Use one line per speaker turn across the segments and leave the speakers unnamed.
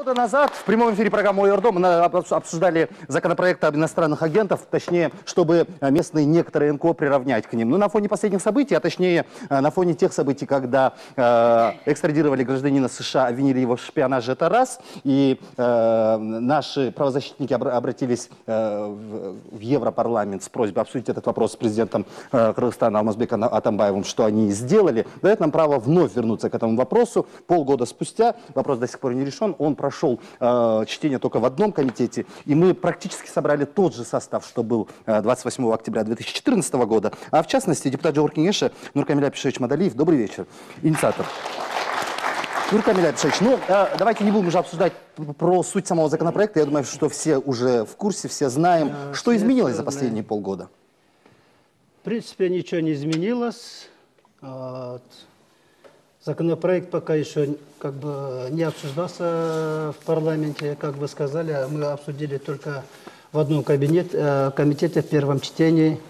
Полгода назад в прямом эфире программы «Мой Дом» мы обсуждали законопроект об иностранных агентов, точнее, чтобы местные некоторые НКО приравнять к ним. Но на фоне последних событий, а точнее на фоне тех событий, когда экстрадировали гражданина США, обвинили его в шпионаже, это раз. И наши правозащитники обратились в Европарламент с просьбой обсудить этот вопрос с президентом Кыргызстана Алмазбеком Атамбаевым, что они и сделали. Дает нам право вновь вернуться к этому вопросу. Полгода спустя вопрос до сих пор не решен. Он прошел чтение только в одном комитете. И мы практически собрали тот же состав, что был 28 октября 2014 года. А в частности, депутат Джордж Кенеша Нуркамиль Апишевич Мадалиев. Добрый вечер. Инициатор. Нуркамиль Апишевич, ну давайте не будем уже обсуждать про суть самого законопроекта. Я думаю, что все уже в курсе, все знаем. Что изменилось за последние полгода?
В принципе, ничего не изменилось. Законопроект пока еще не обсуждался в парламенте, как вы сказали. Мы обсудили только в одном комитете в первом чтении.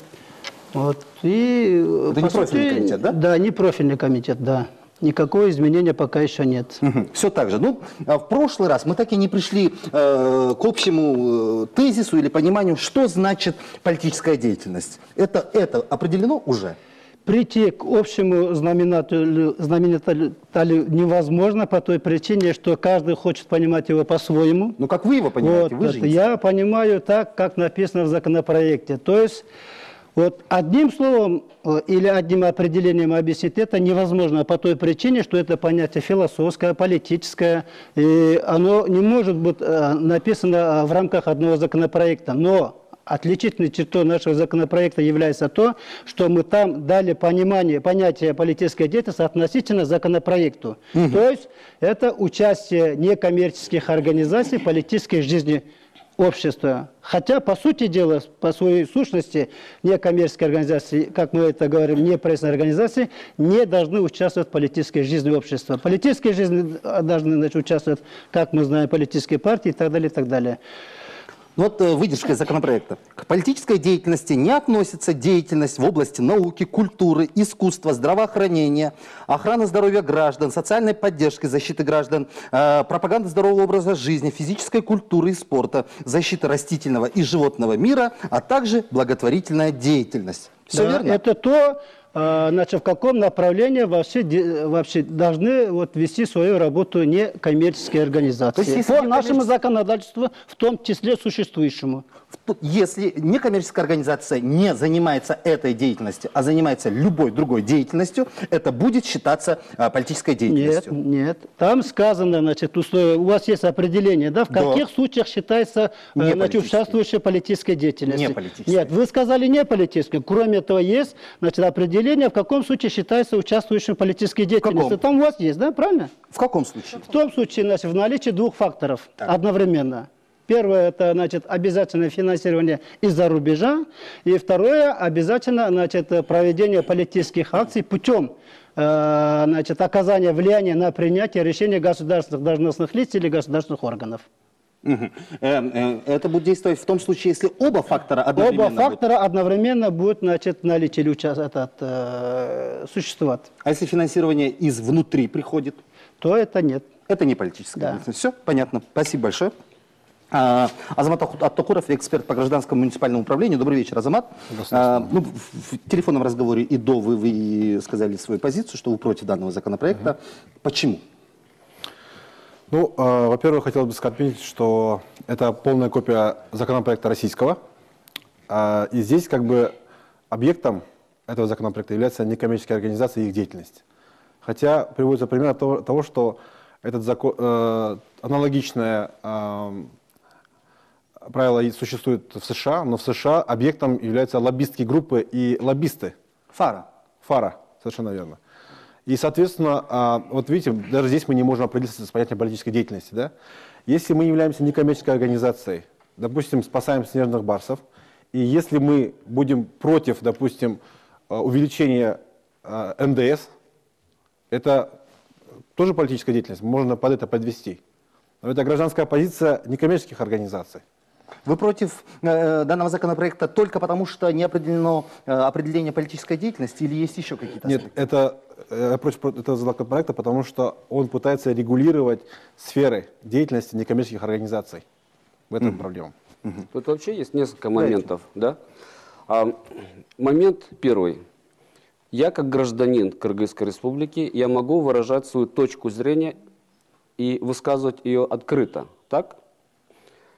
Вот. И,
это не профильный комитет, да?
Да, не профильный комитет, да. Никакого изменения пока еще нет.
Все так же. Ну, в прошлый раз мы так и не пришли к общему тезису или пониманию, что значит политическая деятельность. Это определено уже?
Прийти к общему знаменателю невозможно по той причине, что каждый хочет понимать его по-своему.
Ну, как вы его понимаете?
Вот, я понимаю так, как написано в законопроекте. То есть, вот одним словом или одним определением объяснить это невозможно по той причине, что это понятие философское, политическое, и оно не может быть написано в рамках одного законопроекта. Но отличительной чертой нашего законопроекта является то, что мы там дали понятие политической деятельности относительно законопроекту. То есть это участие некоммерческих организаций в политической жизни общества. Хотя, по сути дела, по своей сущности, некоммерческие организации, как мы это говорим, неправительственные организации, не должны участвовать в политической жизни общества. В политической жизни должны участвовать, как мы знаем, политические партии и так далее, и так далее.
Вот выдержка из законопроекта. К политической деятельности не относится деятельность в области науки, культуры, искусства, здравоохранения, охраны здоровья граждан, социальной поддержки, защиты граждан, пропаганды здорового образа жизни, физической культуры и спорта, защиты растительного и животного мира, а также благотворительная деятельность. Все верно?
Это то, значит, в каком направлении вообще должны вести свою работу некоммерческие организации. По нашему законодательству, в том числе существующему.
Если некоммерческая организация не занимается этой деятельностью, а занимается любой другой деятельностью, это будет считаться политической деятельностью?
Нет. Там сказано, значит, условия, у вас есть определение, да, в каких случаях считается участвующая политической деятельностью.
Не политической.
Нет, вы сказали не политической. Кроме этого есть, значит, определение, в каком случае считается участвующим в политической деятельности. Там у вас есть, да, правильно?
В каком случае?
В том случае, значит, в наличии двух факторов одновременно. Первое, это, значит, обязательное финансирование из-за рубежа. И второе, обязательно, значит, проведение политических акций путем, значит, оказания влияния на принятие решений государственных должностных лиц или государственных органов.
Это будет действовать в том случае, если оба фактора одновременно
одновременно будут, значит, в наличии существовать.
А если финансирование изнутри приходит? То
это нет.
Это не политическая деятельность. Все, понятно. Спасибо большое. Азамат Аттокуров, эксперт по гражданскому муниципальному управлению. Добрый вечер, Азамат. В телефонном разговоре и до вы сказали свою позицию, что вы против данного законопроекта. Почему?
Ну, во-первых, хотел бы отметить, что это полная копия законопроекта российского. И здесь как бы объектом этого законопроекта является некоммерческая организация и их деятельность. Хотя приводится пример того, что этот закон, аналогичное правило существует в США, но в США объектом являются лоббистские группы и лоббисты.
ФАРА.
ФАРА, совершенно верно. И, соответственно, вот видите, даже здесь мы не можем определиться с понятием политической деятельности. Да? Если мы являемся некоммерческой организацией, допустим, спасаем снежных барсов, и если мы будем против, допустим, увеличения НДС, это тоже политическая деятельность, можно под это подвести. Но это гражданская позиция некоммерческих организаций.
Вы против данного законопроекта только потому, что не определено определение политической деятельности, или есть еще какие-то
Нет,
аспекты?
я против этого законопроекта, потому что он пытается регулировать сферы деятельности некоммерческих организаций. В этом проблема.
Тут вообще есть несколько моментов. Да? Момент первый. Я как гражданин Кыргызской республики, я могу выражать свою точку зрения и высказывать ее открыто. Так?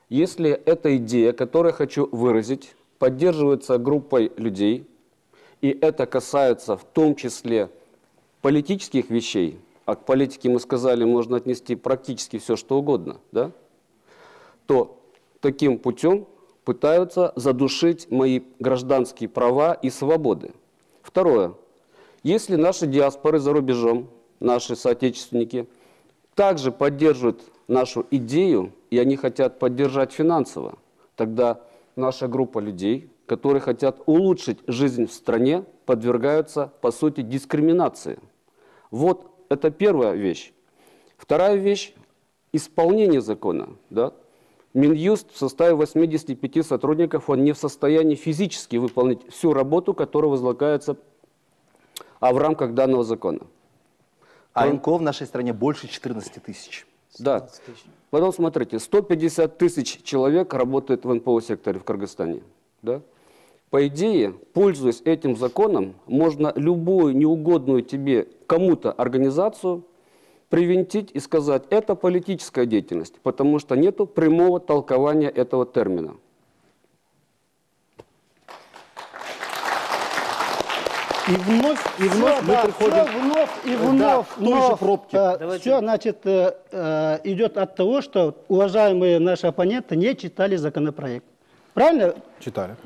Если эта идея, которую я хочу выразить, поддерживается группой людей, и это касается в том числе политических вещей, а к политике, мы сказали, можно отнести практически все, что угодно, да? То таким путем пытаются задушить мои гражданские права и свободы. Второе. Если наши диаспоры за рубежом, наши соотечественники, также поддерживают нашу идею, и они хотят поддержать финансово, тогда наша группа людей, которые хотят улучшить жизнь в стране, подвергаются, по сути, дискриминации. Вот это первая вещь. Вторая вещь – исполнение закона. Да? Минюст в составе 85 сотрудников, он не в состоянии физически выполнить всю работу, которая возлагается в рамках данного закона.
А НКО в нашей стране больше 14 тысяч.
Да. Потом смотрите, 150 тысяч человек работает в НПО-секторе в Кыргызстане. Да? По идее, пользуясь этим законом, можно любую неугодную тебе кому-то организацию привинтить и сказать, это политическая деятельность, потому что нет прямого толкования этого термина.
И вновь мы приходим...
Да,
в той же пробке.
Все, значит, идет от того, что уважаемые наши оппоненты не читали законопроект. Правильно?
Читали.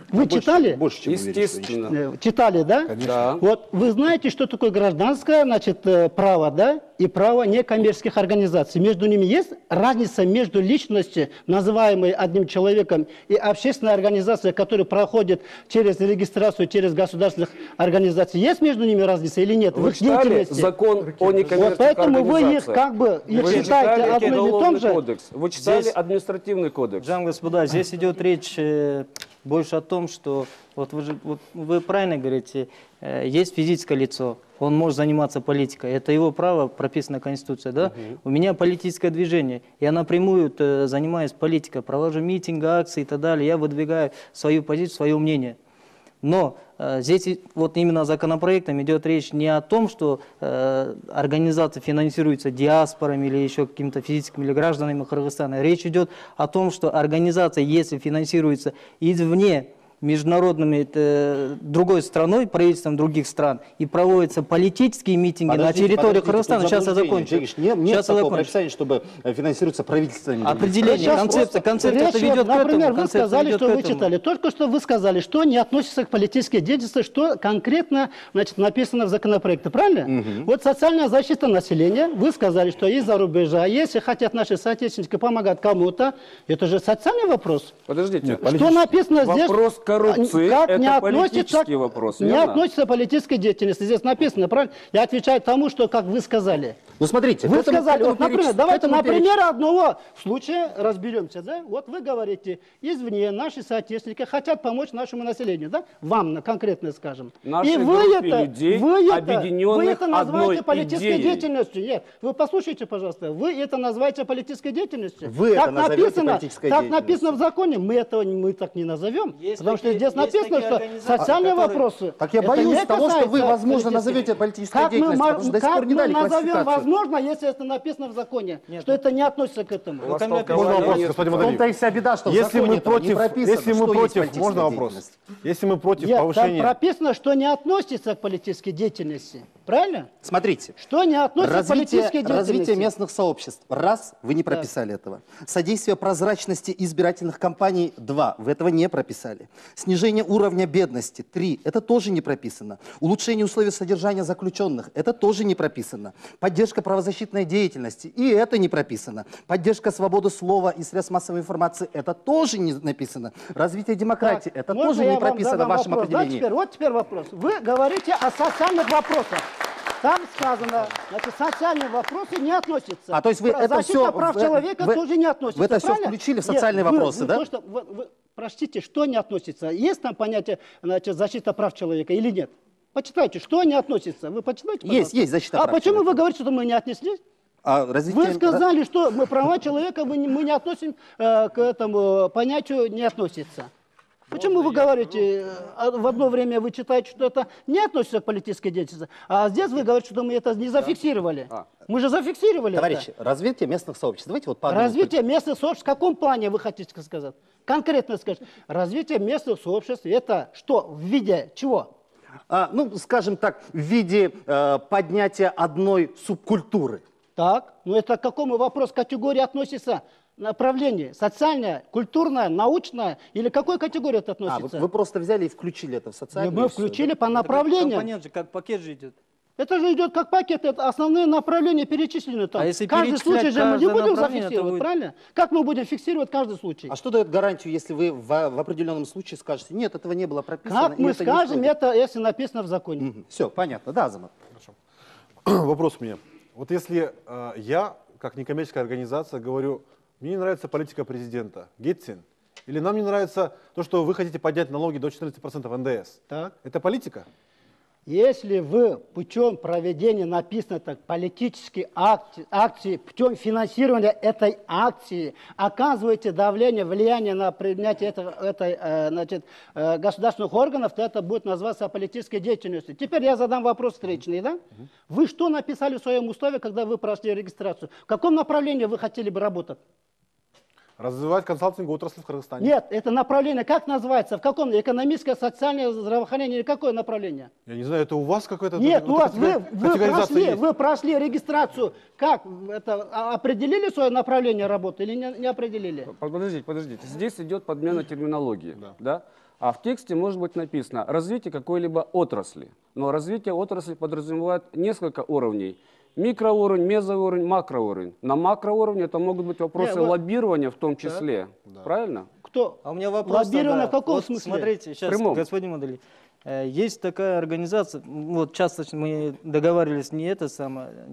Вы читали?
Больше, чем уверен, что
Естественно.
Читали, да?
Конечно.
Да.
Вот вы знаете, что такое гражданское, значит, право, да, и право некоммерческих организаций. Между ними есть разница между личностью, называемой одним человеком, и общественной организацией, которая проходит через регистрацию, через государственных организаций. Есть между ними разница или нет?
Вы
в их
читали
деятельности?
закон о некоммерческих
Вот поэтому вы их
организациях?
как бы их
Вы
считаете
читали
одно и том
уголовный
же.
кодекс? Вы читали
Здесь-
административный кодекс?
Жан, господа, здесь идет речь больше о том, что вот вы правильно говорите, есть физическое лицо, он может заниматься политикой, это его право, прописано в Конституции, да? У меня политическое движение, я напрямую занимаюсь политикой, провожу митинги, акции и так далее, я выдвигаю свою позицию, свое мнение. Но здесь вот именно законопроектом идет речь не о том, что организация финансируется диаспорами или еще какими-то физическими или гражданами Кыргызстана. Речь идет о том, что организация, если финансируется извне, международными другой страной, правительством других стран, и проводятся политические митинги на территории Кыргызстана. Сейчас я закончу.
Нет такого прописания, чтобы финансируется правительством.
Речь
Определение, концепция это ведет к этому.
Например, вы
концепция
сказали,
ведет
что
к
вы
этому.
читали. Только что вы сказали, что не относится к политической деятельности, что конкретно, значит, написано в законопроекте. Правильно? Вот социальная защита населения. Вы сказали, что из-за рубежа, если хотят наши соотечественники помогать кому-то, это же социальный вопрос.
Подождите.
Что написано здесь?
Вопрос коррупции
как
это
не относится,
политический вопрос,
не
верно?
относится к политической деятельности. Здесь написано, правильно? Я отвечаю тому, что, как вы сказали.
Ну, смотрите.
Вы
к этому-
сказали,
к этому
вот, например,
перечислю- к
давайте
этому
на
перечислю.
примере одного случая разберемся, да? Вот вы говорите, извне наши соотечественники хотят помочь нашему населению, да? Вам конкретно скажем.
Нашей
И вы
группе
это,
людей,
вы
объединенных
это называете
одной
политической
идеей.
деятельностью. Нет, вы послушайте, пожалуйста, вы это называете политической деятельностью.
Вы это назовете политической
так
деятельностью.
написано в законе, мы так не назовем,
Есть
потому что
такие-
здесь
есть
написано,
такие
что
организации,
социальные
которые-
вопросы.
Так я
это
боюсь
не
того, что вы,
касается
возможно,
политических.
назовете политической
Как мы
деятельностью,
мо-
потому что до сих
как
пор не
мы
дали
назовем
классификацию.
возможно, если это написано в законе, что это не относится к этому.
Вы ко мне
Можно
опять-
вопрос,
нет,
господин
В том-то и
Мадалиев?
вся беда, что в
Если
законе
мы
этого не
против,
прописано,
если мы
что есть
против,
политическая
можно вопрос?
деятельность.
Если мы против
Нет, там
повышения...
прописано, что не относится к политической деятельности. Правильно?
Смотрите.
Что не относится к политической деятельности.
Развитие местных сообществ. Раз, вы не прописали этого. Содействие прозрачности избирательных кампаний. Два, вы этого не прописали. Снижение уровня бедности. Три, это тоже не прописано. Улучшение условий содержания заключенных. Это тоже не прописано. Поддержка правозащитной деятельности. И это не прописано. Поддержка свободы слова и средств массовой информации. Это тоже не написано. Развитие демократии.
Так,
это
можно
тоже
я
не
вам
прописано в
задам
вашем
вопрос? Да,
определении.
вот теперь вопрос. Вы говорите о социальных вопросах. Там сказано, значит, социальные вопросы не относятся.
А то есть вы это
Защита
все
прав человека тоже не относится.
Вы это все
правильно?
включили в
Нет,
социальные вопросы, да?
Простите, что не относится? Есть там понятие, значит, защита прав человека или нет? Почитайте, что не относится. Вы почитайте, пожалуйста.
Есть защита
А
прав
почему
человека.
вы говорите, что мы не отнеслись?
А развитие-
Вы сказали, что мы права человека мы не относим к этому понятию, не относится. Почему вы говорите, в одно время вы читаете, что это не относится к политической деятельности, а здесь вы говорите, что мы это не зафиксировали? Мы же зафиксировали
Товарищи,
это.
развитие местных сообществ. Давайте вот по одному
Развитие местных сообществ, в каком плане вы хотите сказать? Конкретно скажите. Развитие местных сообществ, это что, в виде чего?
ну, скажем так, в виде поднятия одной субкультуры.
Так, ну это к какому вопросу категории относится? Направление социальное, культурное, научное или к какой категории это относится?
Вы просто взяли и включили это в социальную.
Мы включили по направлениям.
Компонент же, как пакет же идет.
Это же идет как пакет, это основные направления перечислены там.
А если
каждый
перечислять
случай же мы не
каждое
будем
направление, то
зафиксировать,
будет-
правильно? Как мы будем фиксировать каждый случай?
А что дает гарантию, если вы в определенном случае скажете, нет, этого не было прописано?
Как мы скажем это, если написано в законе?
Все, понятно, да, Азамат?
Вопрос у меня. Вот если я, как некоммерческая организация, говорю, мне не нравится политика президента, Гетцин, или нам не нравится то, что вы хотите поднять налоги до 14% НДС.
Так.
Это политика?
Если вы путем проведения, написано так, политические акции, путем финансирования этой акции оказываете давление, влияние на принятие этой государственных органов, то это будет называться политической деятельностью. Теперь я задам вопрос встречный, да? Вы что написали в своем уставе, когда вы прошли регистрацию? В каком направлении вы хотели бы работать?
Развивать консалтинговую отрасль в Кыргызстане.
Нет, это направление как называется? В каком? Экономическое, социальное, здравоохранение или какое направление?
Я не знаю, это у вас какой-то...
Нет, у вас
категоризация есть?
вы прошли регистрацию. Как? Это, определили свое направление работы или не определили?
Подождите. Здесь идет подмена терминологии. Да? А в тексте может быть написано развитие какой-либо отрасли. Но развитие отрасли подразумевает несколько уровней. Микроуровень, мезоуровень, макроуровень. На макроуровне это могут быть вопросы лоббирования в том числе. Правильно?
Кто?
А у меня вопрос.
Лоббирование
тогда.
в каком
Вот
смысле?
Смотрите, сейчас,
Прямом.
господин Мадали, есть такая организация, вот часто мы договаривались не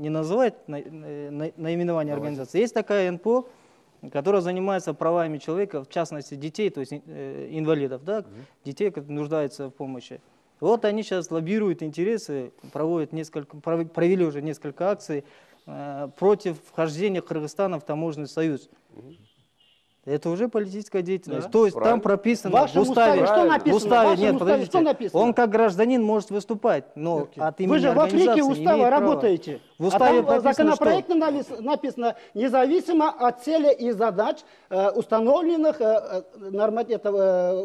называть наименование организации. Есть такая НПО, которая занимается правами человека, в частности детей, то есть инвалидов, да, детей, которые нуждаются в помощи. Вот они сейчас лоббируют интересы, провели уже несколько акций против вхождения Кыргызстана в таможенный союз. Это уже политическая деятельность. То есть там прописано
В вашем
в уставе.
уставе что написано?
В уставе,
В вашем
нет,
уставе
подождите.
что написано?
Он как гражданин может выступать, но от имени
Вы же в
организации
Африке
не
устава
имеет права.
работаете.
В уставе
а там в
прописано,
законопроекте написано независимо от цели и задач установленных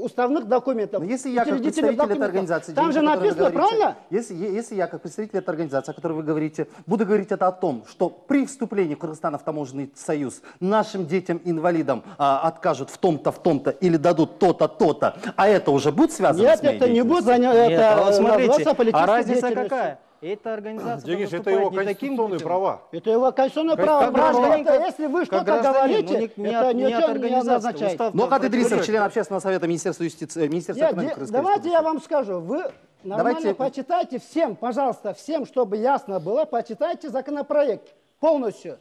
уставных документов.
Но если я как
учредительных
представитель этой
документов.
организации,
Там же
о которой вы
написано,
говорите,
правильно?
Если я как представитель этой организации, о которой вы говорите, буду говорить это о том, что при вступлении Кыргызстана в таможенный союз нашим детям-инвалидам откажут в том-то или дадут то-то, то-то, а это уже будет связано
Нет,
с моей
это не будет
деятельностью?
Нет, а вот смотрите,
называться
а
политической
разница
деятельностью.
какая? Эта организация
Денис, это
выступает
его
не таким
конституционные
путем.
права.
Это его конституционное право.
как
Право,
гражданин,
это если вы
как
что-то
гражданин,
говорите,
но
это
не от
ничего не
организации.
означает.
Устав
Нохат
там
Идрисов,
противоречит.
член общественного совета Министерства юстиции, Министерства
Нет,
экономики Кыргызской
давайте
Республики.
я вам скажу. Вы нормально
Давайте-
почитайте всем, пожалуйста, всем, чтобы ясно было, почитайте законопроект полностью.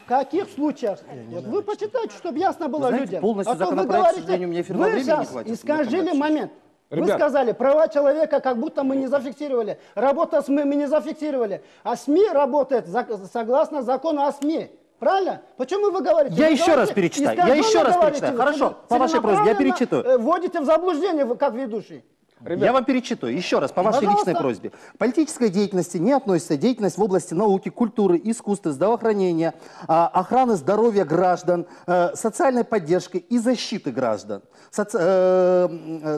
В каких случаях? Вот вы почитайте, чтобы ясно было
знаете,
людям.
полностью
А то вы
законопроект, к
говорите,
сожалению, у меня эфирного
вы
времени не
сейчас
хватит,
искажили
чтобы
момент. Вы
Ребят.
сказали, права человека, как будто мы не зафиксировали. Работа СМИ мы не зафиксировали. А СМИ работает согласно закону о СМИ. Правильно? Почему вы говорите?
Я
Вы
еще
говорите,
раз перечитаю. Я
искаженно
еще раз
говорите,
перечитаю.
вы
Хорошо, по вашей просьбе, я
целенаправленно,
перечитаю.
Вводите в заблуждение, вы как ведущий.
Я вам перечитаю еще раз по вашей
Пожалуйста.
личной просьбе. К политической деятельности не относится деятельность в области науки, культуры, искусства, здравоохранения, охраны здоровья граждан, социальной поддержки и защиты граждан,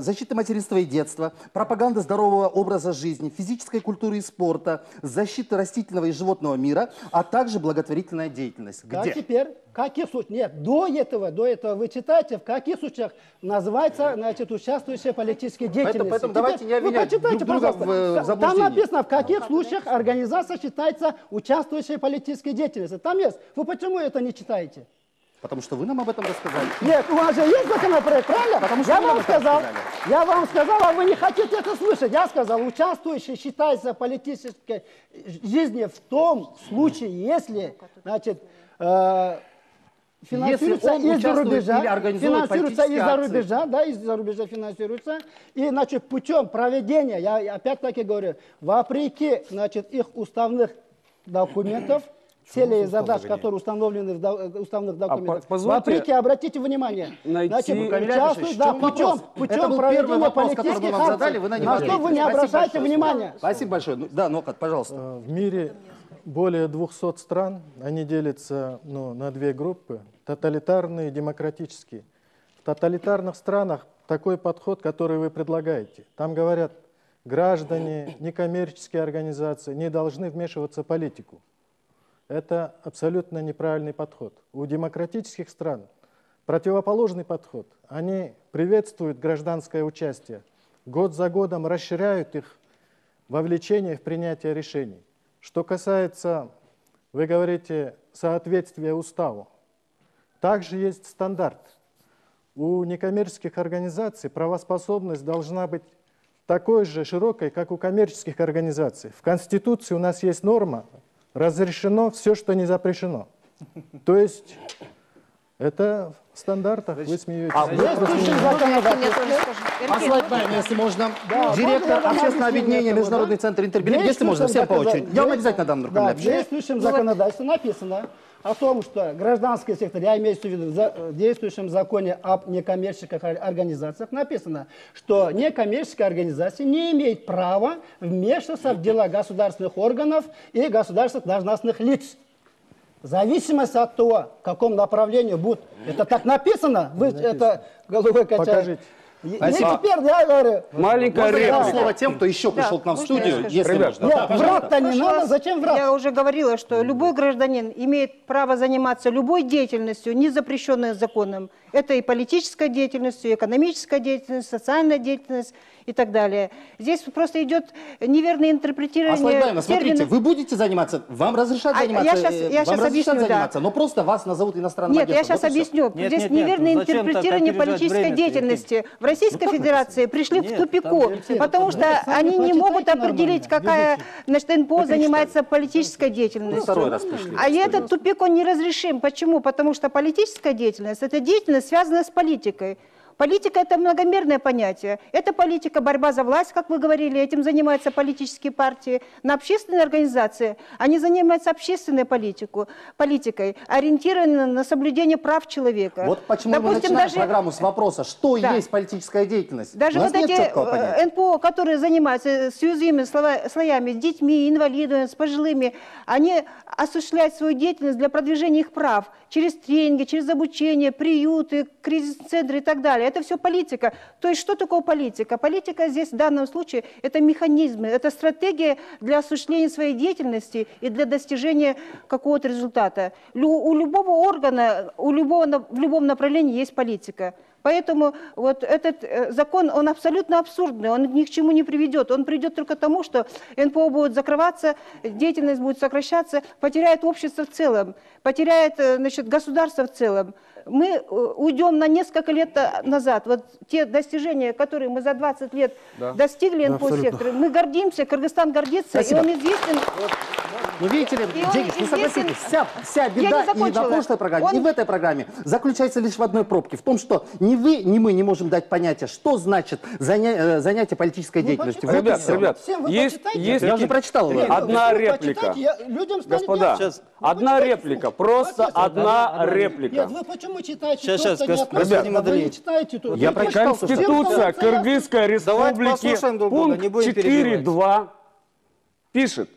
защиты материнства и детства, пропаганды здорового образа жизни, физической культуры и спорта, защиты растительного и животного мира, а также благотворительная деятельность.
Как
Где?
теперь? В каких случаях? Нет, до этого вы читаете, в каких случаях называется, значит, участвующая в политической деятельности.
поэтому давайте не
вы
обвинять
почитайте,
друг друга
пожалуйста.
в
Там
заблуждении.
написано, в каких случаях организация считается участвующей в политической деятельности. Там есть. Вы почему это не читаете?
Потому что вы нам об этом рассказали.
Нет, у вас же есть законопроект, правильно?
Потому что
я
вы
вам
нам это
сказал,
рассказали.
я вам сказал, а вы не хотите это слышать. Я сказал, участвующий считается в политической жизни в том случае, если, значит, финансируется
Если он
из-за
участвует
рубежа,
или организует
финансируется
политические
из-за
акции.
рубежа, да, из-за рубежа финансируется, и, значит, путем проведения, я опять-таки говорю, вопреки, значит, их уставных документов, цели и задач, которые установлены в уставных документах.
позвольте
Вопреки, обратите внимание, значит,
Камиль
участвуют,
Ильич, в
да,
чем вопрос? Это
путем
был первый
проведения
вопрос, который мы
политических
вам задали,
акций.
вы на него
На что
ответили.
вы не
Спасибо
обращаете
большое.
внимания?
Спасибо большое. Да, Нокат, пожалуйста.
В мире более 200 стран, они делятся на две группы, тоталитарные и демократические. В тоталитарных странах такой подход, который вы предлагаете. Там говорят, граждане, некоммерческие организации не должны вмешиваться в политику. Это абсолютно неправильный подход. У демократических стран противоположный подход. Они приветствуют гражданское участие, год за годом расширяют их вовлечение в принятие решений. Что касается, вы говорите, соответствия уставу, также есть стандарт. У некоммерческих организаций правоспособность должна быть такой же широкой, как у коммерческих организаций. В Конституции у нас есть норма, разрешено все, что не запрещено. То есть это в стандартах, вы смеетесь.
Послать нами, если можно.
Да,
Директор
можно
общественного
объяснение
объединения
этого,
Международный
да?
центр Интербелик. Если можно, всем по очереди. Я вам обязательно дам, Нуркамиль
Да, в
Абишевич.
действующем законодательстве написано о том, что гражданский сектор, я имею в виду в действующем законе об некоммерческих организациях, написано, что некоммерческая организация не имеет права вмешиваться в дела государственных органов и государственных должностных лиц. В зависимости от того, в каком направлении будут. Это так написано? Вы это головой качаете.
Покажите.
И теперь я говорю,
Маленькая
Можно я дам
реплика.
слово тем, кто еще пришел к нам в студию, если
Ребят,
можно.
нет, врать-то не надо, зачем врать?
Я уже говорила, что любой гражданин имеет право заниматься любой деятельностью, не запрещенной законом. Это и политическая деятельность, и экономическая деятельность, социальная деятельность и так далее. Здесь просто идет неверное интерпретирование
Аслайбаевна, смотрите,
терминов.
вы будете заниматься, вам разрешат
А,
заниматься,
я щас объясню, да.
заниматься, но просто вас назовут иностранным
Нет, я
агентом.
сейчас
Вот и всё.
объясню.
Нет,
Здесь
нет, нет,
неверное
ну зачем так
интерпретирование
опережать
политической
время-то,
деятельности. В Российской Федерации пришли в
Нет,
тупику,
там все
потому что
сами
они не
почитайте
могут
нормально,
определить, какая значит, НПО занимается политической
Ну,
деятельностью.
второй раз пришли.
А этот тупик, он неразрешим. Почему? Потому что политическая деятельность – это деятельность, связанная с политикой. Политика – это многомерное понятие. Это политика, борьба за власть, как вы говорили, этим занимаются политические партии. На общественные организации они занимаются общественной политикой, ориентированной на соблюдение прав человека.
Вот почему мы
Допустим,
начинаем
даже-
программу с вопроса, что
Да.
есть политическая деятельность.
Даже
У нас
вот
нет
эти
четкого понятия.
НПО, которые занимаются с уязвимыми слоями, с детьми, инвалидами, с пожилыми, они осуществляют свою деятельность для продвижения их прав через тренинги, через обучение, приюты, кризис-центры и так далее. Это все политика. То есть что такое политика? Политика здесь в данном случае это механизмы, это стратегия для осуществления своей деятельности и для достижения какого-то результата. У любого органа, в любом направлении есть политика. Поэтому вот этот закон, он абсолютно абсурдный, он ни к чему не приведет. Он приведет только к тому, что НПО будет закрываться, деятельность будет сокращаться, потеряет общество в целом, потеряет значит, государство в целом. Мы уйдем на несколько лет назад. Вот те достижения, которые мы за 20 лет достигли НПО-сектора, мы гордимся, Кыргызстан гордится, и он известен.
Ну, видите ли,
И он
Денис, ну
известен-
согласитесь, вся
Я
беда
не закончила.
и на прошлой программе, и
Он-
в этой программе заключается лишь в одной пробке. В том, что ни вы, ни мы не можем дать понятие, что значит занятие политической деятельностью. Вот и
Ребят,
всё.
ребят,
Всем вы
есть,
почитайте.
есть
Я уже прочитал его.
одна
Вы
реплика.
почитайте, людям станет
Господа,
ясно.
Сейчас.
одна
почитайте,
реплика,
слушайте.
просто
Написано.
одна реплика.
Нет, вы почему читаете?
Сейчас,
то, что не
сейчас,
относится?
господин
Вы
Мадалиев.
не читаете тут.
Я
Вы
прочитал,
почитайте.
Конституция
Всем становится
Кыргызской
Давайте
Республики,
послушаем друг друга,
пункт
не будем перебивать.
4.2 пишет: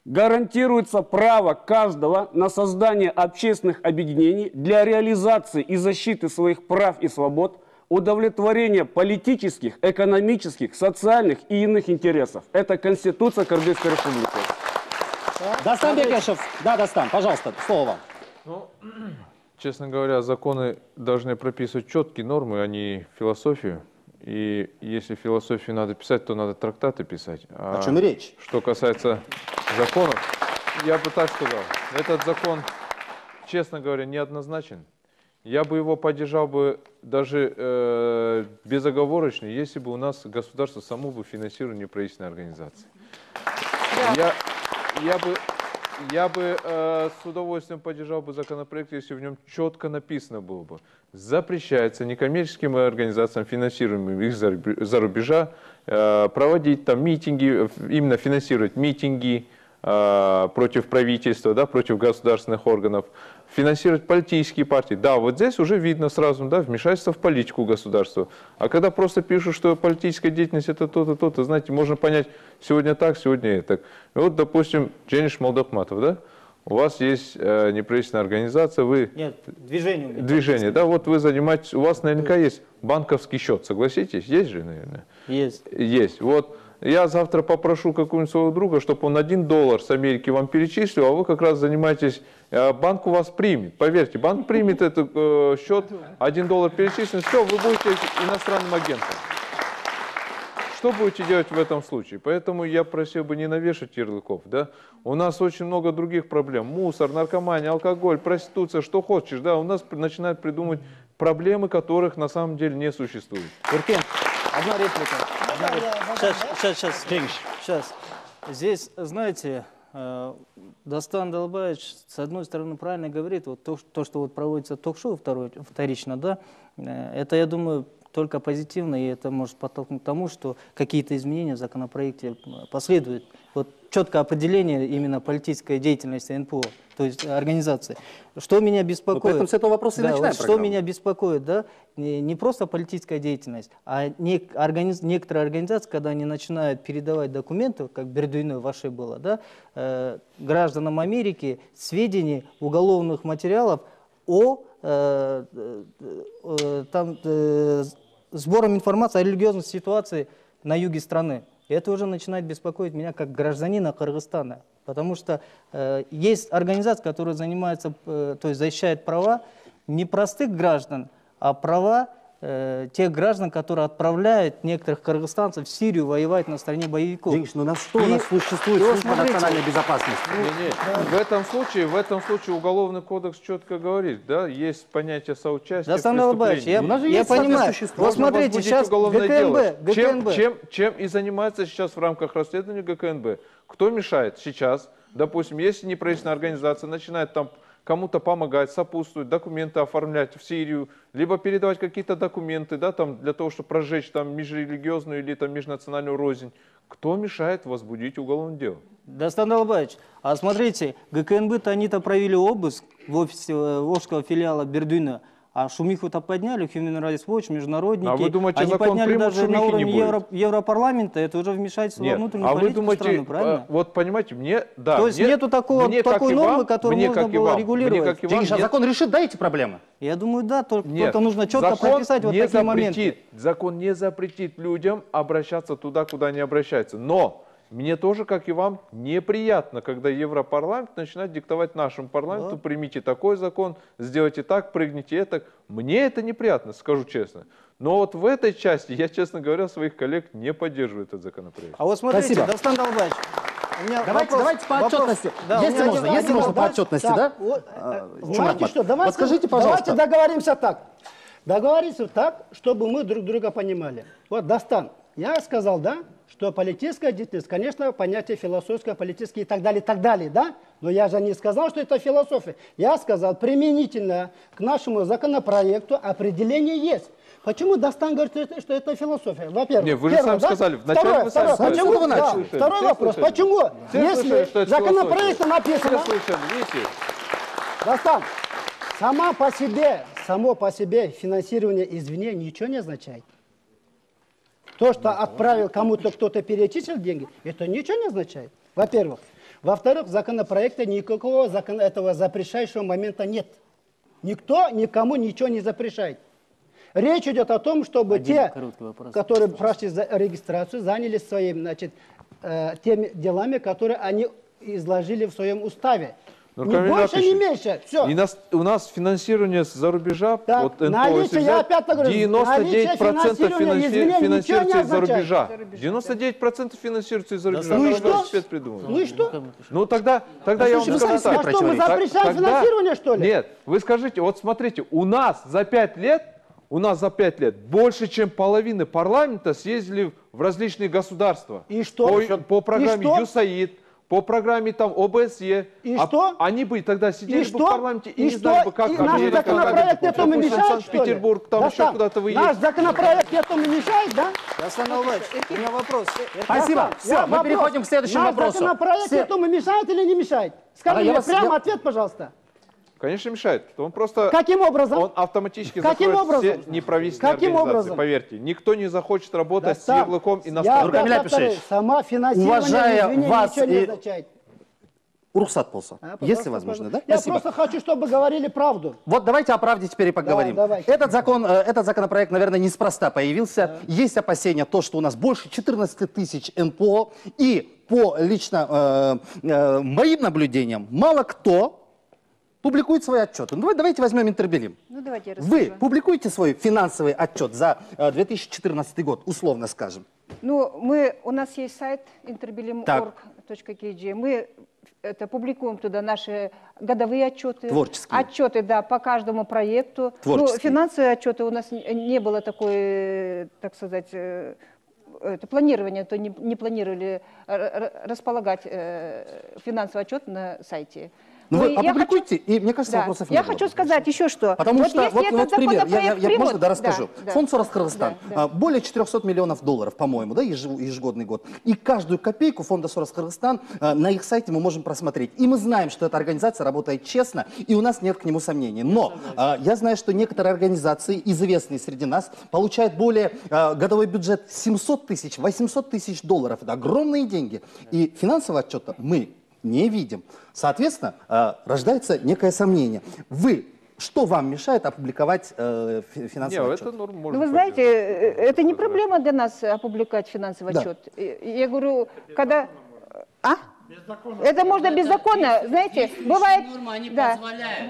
гарантируется право каждого на создание общественных объединений для реализации и защиты своих прав и свобод, удовлетворения политических, экономических, социальных и иных интересов. Это Конституция Кыргызской Республики.
Дастан Бекешев, да, Дастан, пожалуйста, слово вам.
Честно говоря, законы должны прописывать четкие нормы, а не философию. И если философию надо писать, то надо трактаты писать.
О чем и речь?
Что касается законов, я бы так сказал, этот закон честно говоря, неоднозначен. Я бы его поддержал бы даже безоговорочно, если бы у нас государство само бы финансировало неправительственные организации. Я бы с удовольствием поддержал бы законопроект, если в нем четко написано было бы: запрещается некоммерческим организациям, финансируемым из-за рубежа, проводить там митинги, именно финансировать митинги против правительства, да, против государственных органов, финансировать политические партии. Да, вот здесь уже видно сразу, да, вмешательство в политику государства. А когда просто пишут, что политическая деятельность это то-то, то-то, знаете, можно понять, сегодня так, сегодня это. Вот, допустим, Джениш Молдахматов, да, у вас есть неправительственная организация, вы...
Нет, движение.
Движение, да, вот вы занимаетесь, у вас наверняка есть банковский счет, согласитесь? Есть же, наверное?
Есть.
Есть, вот. Я завтра попрошу какого-нибудь своего друга, чтобы он $1 с Америки вам перечислил, а вы как раз занимаетесь, банк у вас примет. Поверьте, банк примет этот счет, $1 перечислен, все, вы будете иностранным агентом. Что будете делать в этом случае? Поэтому я просил бы не навешать ярлыков. Да? У нас очень много других проблем. Мусор, наркомания, алкоголь, проституция, что хочешь. Да? У нас начинают придумывать проблемы, которых на самом деле не существует.
Уркен, одна реплика. Сейчас. Здесь, знаете, Дастан Далбаевич, с одной стороны, правильно говорит, вот то, что вот проводится ток-шоу вторично, да, это, я думаю, только позитивно, и это может подтолкнуть к тому, что какие-то изменения в законопроекте последуют. Вот четкое определение именно политической деятельности НПО, то есть организации. Что меня беспокоит?
Поэтому с этого вопроса и начинаем
вот что меня беспокоит, да, не просто политическая деятельность, а некоторые организации, когда они начинают передавать документы, как Бердуйной вашей было, да, гражданам Америки сведения уголовных материалов о сбором информации о религиозной ситуации на юге страны. И это уже начинает беспокоить меня как гражданина Кыргызстана. Потому что есть организация, которая занимается, то есть защищает права не простых граждан, а права тех граждан, которые отправляют некоторых кыргызстанцев в Сирию воевать на стороне боевиков.
Денис, ну на что у нас существует служба национальной безопасности?
В этом случае Уголовный кодекс четко говорит, да, есть понятие соучастия в
преступлении. Я понимаю. Вот смотрите, сейчас ГКНБ.
Чем и занимается сейчас в рамках расследования ГКНБ? Кто мешает сейчас, допустим, если неправительственная организация начинает там кому-то помогать, сопутствовать, документы оформлять в Сирию, либо передавать какие-то документы, да, там, для того, чтобы прожечь там межрелигиозную или там, межнациональную рознь. Кто мешает возбудить уголовное дело?
Дастан Далбаевич, а смотрите, ГКНБ-то они-то провели обыск в офисе Волжского филиала Бердуйна, а шумиху-то подняли, Human Rights Watch, международники.
А вы думаете,
они
закон
подняли
примут,
даже на уровне
не
Европарламента, это уже вмешательство во внутреннюю политику страны, правильно?
Вот понимаете,
То есть нету такой нормы, которую можно было регулировать.
Денис, а закон решит, да, эти проблемы?
Я думаю, да, только нужно четко прописать вот такие моменты.
Закон не запретит людям обращаться туда, куда они обращаются. Но мне тоже, как и вам, неприятно, когда Европарламент начинает диктовать нашему парламенту: примите такой закон, сделайте так, прыгните это. Мне это неприятно, скажу честно. Но вот в этой части я, честно говоря, своих коллег не поддерживаю этот законопроект.
А вот смотрите, Дастан Далбаевич,
Давайте по отчетности. Если можно по отчетности, да?
Знаете что,
вот скажите, пожалуйста.
Давайте договоримся так. Договоримся так, чтобы мы друг друга понимали. Вот, Дастан, я сказал, да, что политическая деятельность, конечно, понятие философское, политическое и так далее, да? Но я же не сказал, что это философия. Я сказал, применительно к нашему законопроекту определение есть. Почему Дастан говорит, что это философия? Во-первых,
вы же сами сказали, вначале вы сами сказали.
Почему вы начали? Второй вопрос, почему? Если в законопроекте написано... Дастан, само по себе финансирование извне ничего не означает. То, что отправил кому-то, кто-то перечислил деньги, это ничего не означает, во-первых. Во-вторых, в законопроекте никакого этого запрещающего момента нет. Никто никому ничего не запрещает. Речь идет о том, чтобы те, которые прошли регистрацию, занялись своими, теми делами, которые они изложили в своем уставе.
Ну,
Не
Камиль
больше, не
Рафисович,
меньше. Все.
у нас финаnsирование с-за рубежа,
Так,
вот НПО,
наличие,
если
я
взять,
опять говорю,
99%
финансирования, извини,
финансируется
ничего
из-за
не
рубежа.
означает.
99% финансируется из-за рубежа.
Ну и
Что
что?
вы спец придумали?
Ну и что?
Ну тогда я вам
слушайте, вы
скажу
сами
так.
себе
А что, мы
противоречите.
запрещаем
Тогда-
финансирование, что ли?
Нет, вы скажите, вот смотрите, у нас за 5 лет больше, чем половина парламента съездили в различные государства.
И что?
По программе
И что?
ЮСАИД, по программе там ОБСЕ.
И что?
Они бы тогда сидели
И
бы
что?
в парламенте и
И
не
что?
знали бы, как
И наш
Америка,
законопроект этому
допустим,
мешает, что ли?
Санкт-Петербург, там еще
Достан,
куда-то вы
наш
едете.
законопроект этому мешает, да?
Асан Алварович, у меня вопрос.
Спасибо.
Достан,
Все,
я
мы
вопрос.
переходим к следующему
Наш
вопросу.
законопроект
Все-
этому мешает или не мешает? Скажи
я
мне
вас-
прямо
я-
ответ, пожалуйста.
Конечно, мешает. Он просто...
Каким образом?
Он автоматически
Каким
закроет
образом?
все неправительственные
Каким
организации,
образом?
поверьте. Никто не захочет работать
Достан,
с ярлыком
я
иностранного.
Камиль
опять повторяю,
Альпишевич,
сама финансирование,
уважая
извини,
вас
ничего не
и-
означает.
Урухсат Полса,
Пожалуйста,
если возможно, да?
Я
Спасибо.
просто хочу, чтобы говорили правду.
Вот давайте о правде теперь и поговорим.
Да, давайте.
Этот законопроект, наверное, неспроста появился. Есть опасения, то, что у нас больше 14 тысяч НПО, и по лично моим наблюдениям, мало кто публикует свои отчеты. Ну, давайте возьмем Интербелим.
Ну, давайте я
Вы
расскажу.
публикуете свой финансовый отчет за 2014 год, условно скажем?
Ну, у нас есть сайт interbelim.org.kg. Мы публикуем туда наши годовые отчеты.
Творческие.
Отчеты, да, по каждому проекту. Ну,
Творческие.
финансовые отчеты у нас не было такой, так сказать, это планирование, то не планировали располагать финансовый отчет на сайте.
Ну,
Но
вы
я
опубликуйте, и мне кажется,
да,
вопросов не
я
было
хочу
бы.
сказать еще что.
Потому что,
если
вот
этот
пример,
законопроект
я
примут-
можно расскажу.
Да,
Фонд Сорос-Кыргызстан,
да.
более 400 миллионов долларов, по-моему, да, ежегодный год. И каждую копейку фонда Сорос-Кыргызстан на их сайте мы можем просмотреть. И мы знаем, что эта организация работает честно, и у нас нет к нему сомнений. Но я знаю, что некоторые организации, известные среди нас, получают более годовой бюджет 700 тысяч, 800 тысяч долларов. Это огромные деньги. И финансового отчета мы не видим. Соответственно, рождается некое сомнение. Что вам мешает опубликовать финансовый
Нет,
отчет?
это норм
Ну,
можно
вы знаете,
поддержать.
это не проблема для нас опубликовать финансовый
Да.
отчет. Я говорю, когда... Это можно беззаконно, знаете, бывает, да,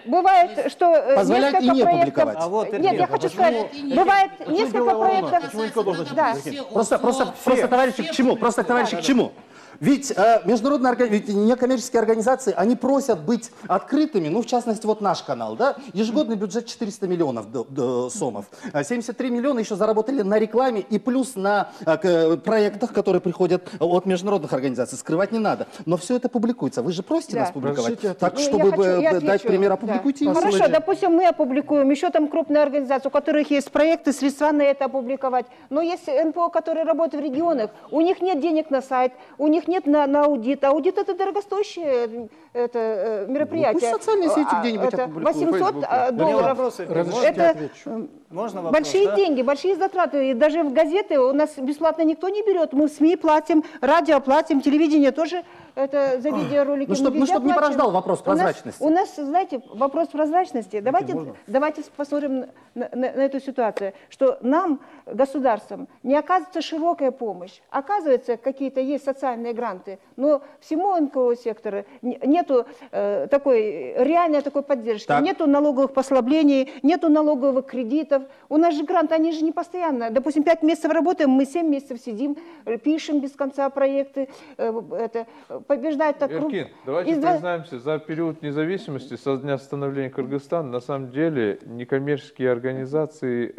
бывает, что
Позволяют и
несколько
не
проектов...
публиковать.
А вот,
Нет,
Ирина,
я хочу сказать, бывает несколько проектов... Да.
Просто товарищи, к чему? Просто, товарищи, к чему? Ведь ведь некоммерческие организации, они просят быть открытыми, ну, в частности, вот наш канал, да, ежегодный бюджет 400 миллионов сомов, 73 миллиона еще заработали на рекламе и плюс на проектах, которые приходят от международных организаций, скрывать не надо, но все это публикуется, вы же просите
Да.
нас публиковать,
Разрешите
так,
Ну, я
чтобы
я
дать
отвечу.
пример,
Да.
опубликуйте его.
Хорошо, допустим, мы опубликуем, еще там крупные организации, у которых есть проекты, средства на это опубликовать. Но есть НПО, которые работают в регионах, у них нет денег на сайт, у них нет на аудит. Аудит — это дорогостоящее мероприятие.
Ну, пусть социальные сети где-нибудь
Это
опубликуют,
800
в
долларов.
Вопросы,
Разрешите,
Это
отвечу.
Можно вопрос?
большие
да?
деньги, большие затраты. И даже в газеты у нас бесплатно никто не берет. Мы в СМИ платим, радио платим, телевидение тоже это за видеоролики.
Ну,
мы
чтоб
везде
не
платим.
порождал вопрос прозрачности.
У нас, знаете, вопрос прозрачности. Давайте посмотрим на эту ситуацию, что нам, государством, не оказывается широкая помощь. Оказывается, какие-то есть социальные гранты, но всему НКО сектору нету реальной такой поддержки,
Так.
нету налоговых послаблений, нету налоговых кредитов. У нас же гранты, они же не постоянно. Допустим, 5 месяцев работаем, мы 7 месяцев сидим, пишем без конца проекты, побеждать так.
Эркин, давайте признаемся, за период независимости, со дня становления Кыргызстана, на самом деле некоммерческие организации,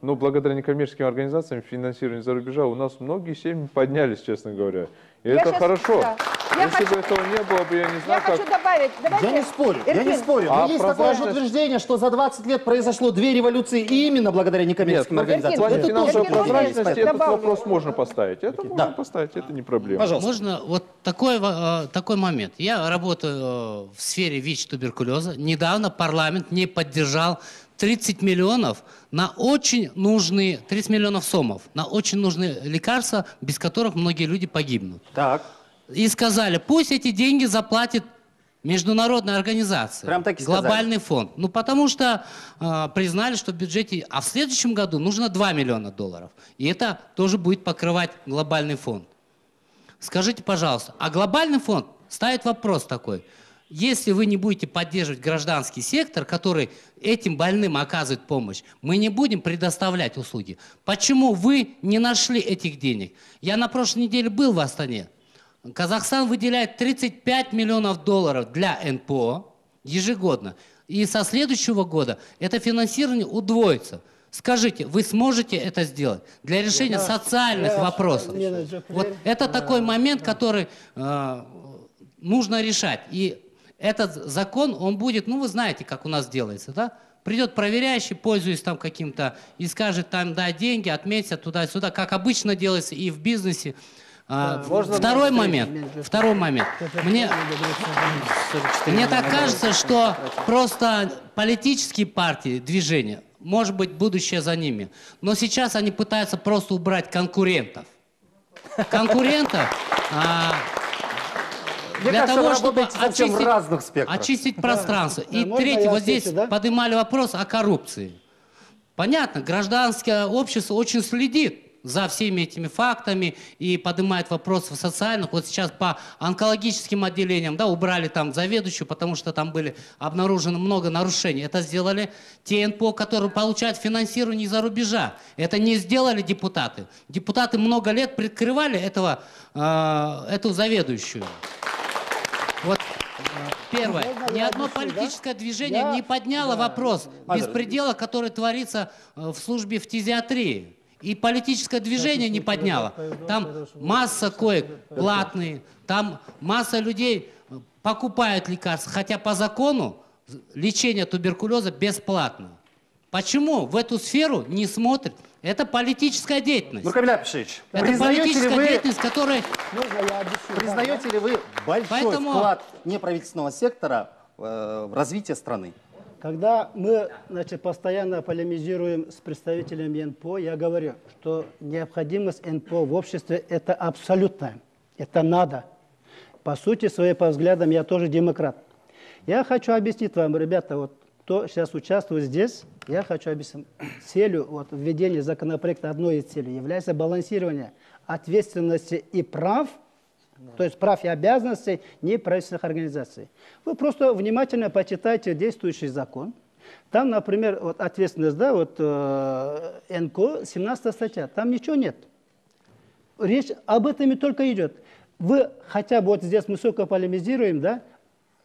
благодаря некоммерческим организациям финансирования за рубежа, у нас многие семьи поднялись, честно говоря. И
Я
это
щас-
хорошо.
да.
Если бы этого не было бы, я не
Я
знаю, как...
хочу добавить. Давайте,
Я не спорю,
Эркин,
Но
А
есть такое же
прозрачность-
утверждение, что за 20 лет произошло 2 революции и именно благодаря некоммерческим
Нет,
организациям.
в плане
Это
финансовой
тоже
прозрачности
есть,
этот
добавлю.
вопрос можно поставить. Это можно поставить, это не проблема.
Пожалуйста.
Можно вот такой момент. Я работаю в сфере ВИЧ-туберкулеза. Недавно парламент не поддержал 30 миллионов на очень нужные, 30 миллионов сомов, на очень нужные лекарства, без которых многие люди погибнут.
Так.
И сказали, пусть эти деньги заплатит международная организация.
Прям так и сказали.
Глобальный фонд. Ну, потому что признали, что в бюджете... А в следующем году нужно 2 миллиона долларов. И это тоже будет покрывать глобальный фонд. Скажите, пожалуйста, а глобальный фонд ставит вопрос такой. если вы не будете поддерживать гражданский сектор, который этим больным оказывает помощь, мы не будем предоставлять услуги. Почему вы не нашли этих денег? Я на прошлой неделе был в Астане. Казахстан выделяет 35 миллионов долларов для НПО ежегодно. И со следующего года это финансирование удвоится. Скажите, вы сможете это сделать для решения социальных вопросов? Вот это такой момент, который нужно решать. И этот закон, он будет, ну вы знаете, как у нас делается, да? Придет проверяющий, пользуясь там каким-то, и скажет там, дай деньги, отметься туда-сюда, как обычно делается и в бизнесе. Второй момент. Мне так кажется, что просто политические партии, движения, может быть, будущее за ними, но сейчас они пытаются просто убрать конкурентов. Для того, чтобы очистить пространство. И третий, вот здесь поднимали вопрос о коррупции. Понятно, гражданское общество очень следит за всеми этими фактами и поднимает вопросы социальных. Вот сейчас по онкологическим отделениям, да, убрали там заведующую, потому что там были обнаружено много нарушений. Это сделали те НПО, которые получают финансирование из-за рубежа. Это не сделали депутаты. Депутаты много лет прикрывали эту заведующую. Вот первое. Ни одно политическое движение не подняло вопрос беспредела, который творится в службе фтизиатрии. И политическое движение не подняло. Там масса коек платные, там масса людей покупают лекарства, хотя по закону лечение туберкулеза бесплатно. Почему в эту сферу не смотрят? Это политическая деятельность.
Ну, Камиль Апишевич,
это политическая деятельность, которая...
Признаете ли вы большой вклад неправительственного сектора в развитие страны?
Когда мы, значит, постоянно полемизируем с представителями НПО, я говорю, что необходимость НПО в обществе – это абсолютно, это надо. По сути своей, по взглядам, я тоже демократ. Я хочу объяснить вам, ребята, вот кто сейчас участвует здесь, я хочу объяснить, целью введения законопроекта, одной из целей является балансирование ответственности и прав, то есть прав и обязанностей неправительственных организаций. Вы просто внимательно почитайте действующий закон. Там, например, вот ответственность, да, вот НКО, 17 статья, там ничего нет. Речь об этом и только идет. Вы хотя бы вот здесь мы сколько полемизируем, да,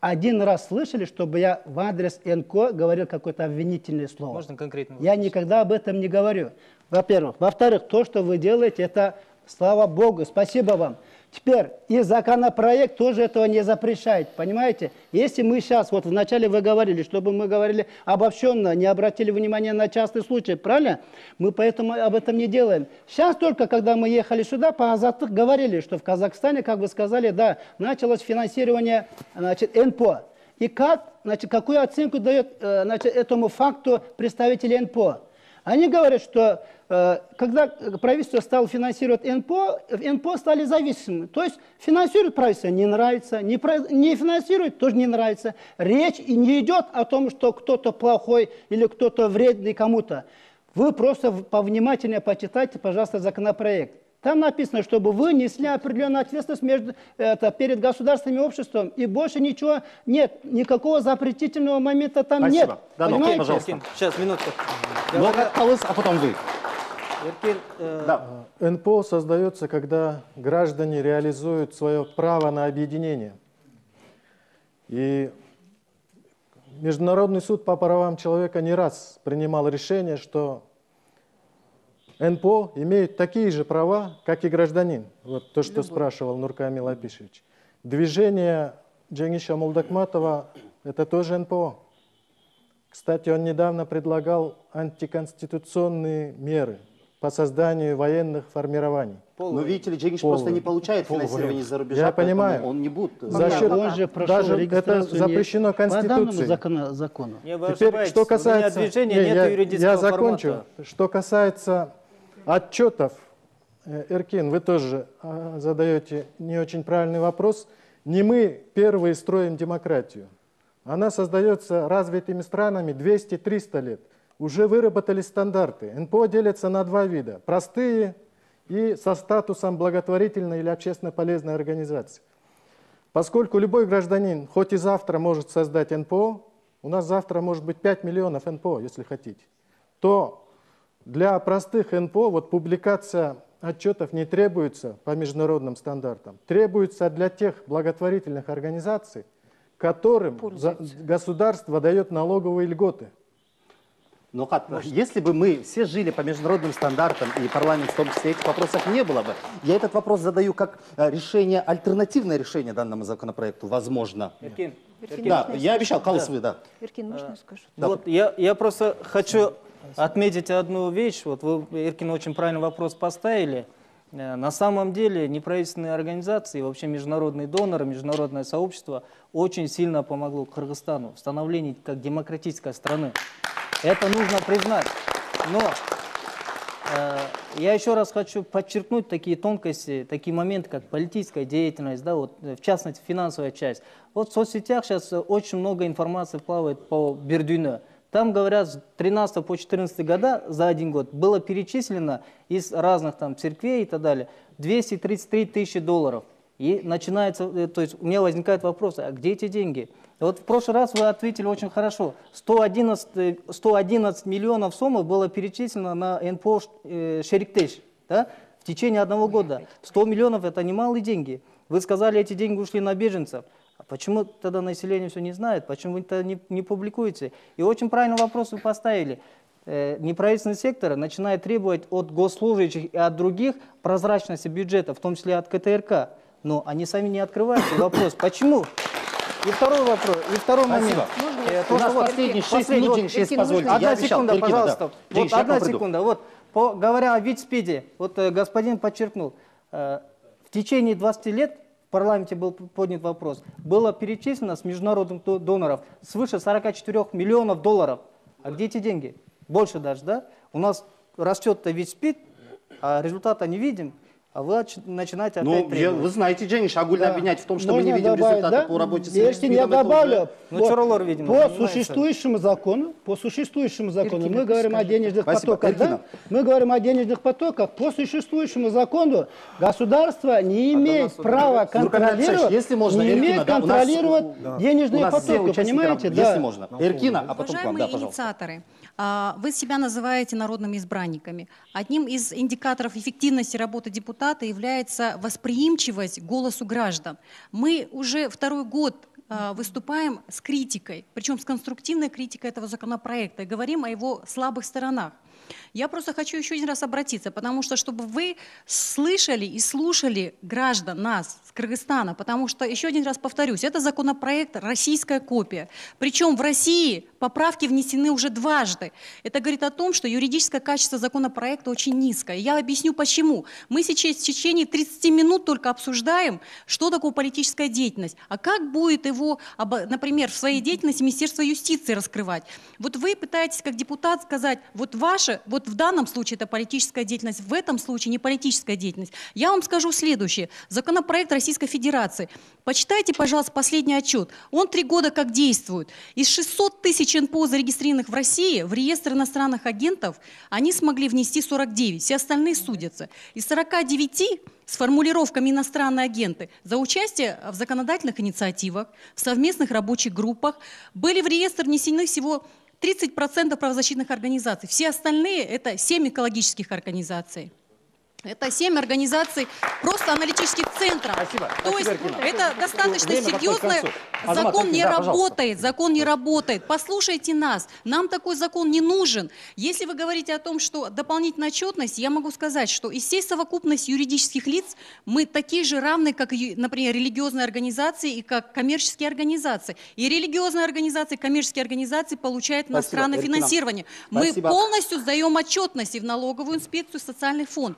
один раз слышали, чтобы я в адрес НКО говорил какое-то обвинительное слово?
Можно конкретно?
Я никогда об этом не говорю. Во-первых. Во-вторых, то, что вы делаете, это слава Богу, спасибо вам. Теперь и законопроект тоже этого не запрещает, понимаете? Если мы сейчас, вот вначале вы говорили, чтобы мы говорили обобщенно, не обратили внимания на частный случай, правильно? Мы поэтому об этом не делаем. Сейчас только, когда мы ехали сюда, по Азаттык говорили, что в Казахстане, как вы сказали, да, началось финансирование, значит, НПО. И как, значит, какую оценку дает, значит, этому факту представители НПО? Они говорят, что когда правительство стало финансировать НПО стали зависимыми. То есть финансирует правительство, не нравится, не финансирует, тоже не нравится. Речь и не идет о том, что кто-то плохой или кто-то вредный кому-то. Вы просто повнимательнее почитайте, пожалуйста, законопроект. Там написано, чтобы вы несли определенную ответственность перед государственным обществом, и больше ничего нет, никакого запретительного момента там
Спасибо.
нет.
Да,
понимаете?
пожалуйста.
Сейчас, минутку.
А потом вы.
Да. НПО создается, когда граждане реализуют свое право на объединение. И Международный суд по правам человека не раз принимал решение, что НПО имеют такие же права, как и гражданин. Вот то, что спрашивал Нуркамил Апишевич. Движение Джангиша Молдакматова – это тоже НПО. Кстати, он недавно предлагал антиконституционные меры по созданию военных формирований.
Но видите ли, Джангиш просто не получает финансирование из-за рубежа.
Я понимаю.
Он не будет.
За счет,
Он же прошел
даже это запрещено Конституцией.
По данному закону.
Теперь, что касается... я закончу.
формата.
Что касается отчетов, Эркин, вы тоже задаете не очень правильный вопрос. Не мы первые строим демократию. Она создается развитыми странами 200-300 лет. Уже выработали стандарты. НПО делятся на два вида. Простые и со статусом благотворительной или общественно полезной организации. Поскольку любой гражданин, хоть и завтра может создать НПО, у нас завтра может быть 5 миллионов НПО, если хотите, то для простых НПО вот публикация отчетов не требуется по международным стандартам. Требуется для тех благотворительных организаций, которым государство дает налоговые льготы.
Но если бы мы все жили по международным стандартам, и парламент в том числе этих вопросов не было бы, я этот вопрос задаю как решение, альтернативное решение данному законопроекту, возможно.
Эркин,
Да, я обещал, Калысовый, да.
Иркин, можно я скажу?
Да.
Вот я просто хочу отметить одну вещь. Вот вы, Эркин, очень правильный вопрос поставили. На самом деле неправительственные организации, вообще международные доноры, международное сообщество очень сильно помогло Кыргызстану в становлении как демократической страны. Это нужно признать. Но я еще раз хочу подчеркнуть такие тонкости, такие моменты, как политическая деятельность, да, вот, в частности финансовая часть. Вот в соцсетях сейчас очень много информации плавает по Бердюйне. Там, говорят, с 13 по 14 года за один год было перечислено из разных там церквей и так далее 233 тысячи долларов. И начинается, то есть у меня возникает вопрос, а где эти деньги? Вот в прошлый раз вы ответили очень хорошо. 111 миллионов сомов было перечислено на НПО Шериктеш, да, в течение одного года. 100 миллионов – это немалые деньги. Вы сказали, эти деньги ушли на беженцев. А почему тогда население все не знает? Почему вы это не публикуете? И очень правильный вопрос вы поставили. Неправительственный сектор начинает требовать от госслужащих и от других прозрачности бюджета, в том числе от КТРК. Но они сами не открывают. Вопрос, почему? И второй вопрос, и второй момент.
У нас последние 6 минут, Женщина, если позволите.
Одна секунда, пожалуйста.
Да.
Вот одна секунда. Вот, говоря о ВИЧ-СПИДе, вот господин подчеркнул, в течение 20 лет в парламенте был поднят вопрос, было перечислено с международных доноров свыше 44 миллионов долларов. А где эти деньги? Больше даже, да? У нас растет ВИЧ-СПИД, а результата не видим. А вы начинаете опять требовать.
Вы знаете, Женщина, огульно обвинять в том, что мы не видим
добавить,
результата
да?
по работе с
Если я добавлю,
видимо,
по существующему закону, мы говорим о денежных потоках, да? Мы говорим о денежных потоках. По существующему закону государство не имеет права контролировать, денежные потоки, понимаете?
Если можно. Эркина, а потом к вам, да,
Уважаемые
пожалуйста.
инициаторы, вы себя называете народными избранниками. Одним из индикаторов эффективности работы депутата является восприимчивость к голосу граждан. Мы уже второй год выступаем с критикой, причем с конструктивной критикой этого законопроекта, и говорим о его слабых сторонах. Я просто хочу еще один раз обратиться, потому что, чтобы вы слышали и слушали граждан, нас, с Кыргызстана, потому что, еще один раз повторюсь, это законопроект российская копия. Причем в России поправки внесены уже дважды. Это говорит о том, что юридическое качество законопроекта очень низкое. Я объясню почему. Мы сейчас в течение 30 минут только обсуждаем, что такое политическая деятельность. А как будет его, например, в своей деятельности Министерство юстиции раскрывать? Вот вы пытаетесь как депутат сказать, вот ваше, вот в данном случае это политическая деятельность, в этом случае не политическая деятельность. Я вам скажу следующее. Законопроект Российской Федерации. Почитайте, пожалуйста, последний отчет. Он 3 года как действует. Из 600 тысяч НПО, зарегистрированных в России, в реестр иностранных агентов, они смогли внести 49. Все остальные судятся. Из 49 с формулировками «иностранные агенты» за участие в законодательных инициативах, в совместных рабочих группах были в реестр внесены всего 30% правозащитных организаций. Все остальные – это 7 экологических организаций. Это 7 организаций просто аналитических центров.
Спасибо.
То есть это достаточно серьезно.
Закон
не работает, закон не работает. Послушайте нас, нам такой закон не нужен. Если вы говорите о том, что дополнительная отчетность, я могу сказать, что из всей совокупности юридических лиц мы такие же равны, как, например, религиозные организации и как коммерческие организации. И религиозные организации, и коммерческие организации получают иностранное финансирование. Мы полностью сдаем отчетности в налоговую инспекцию, социальный фонд.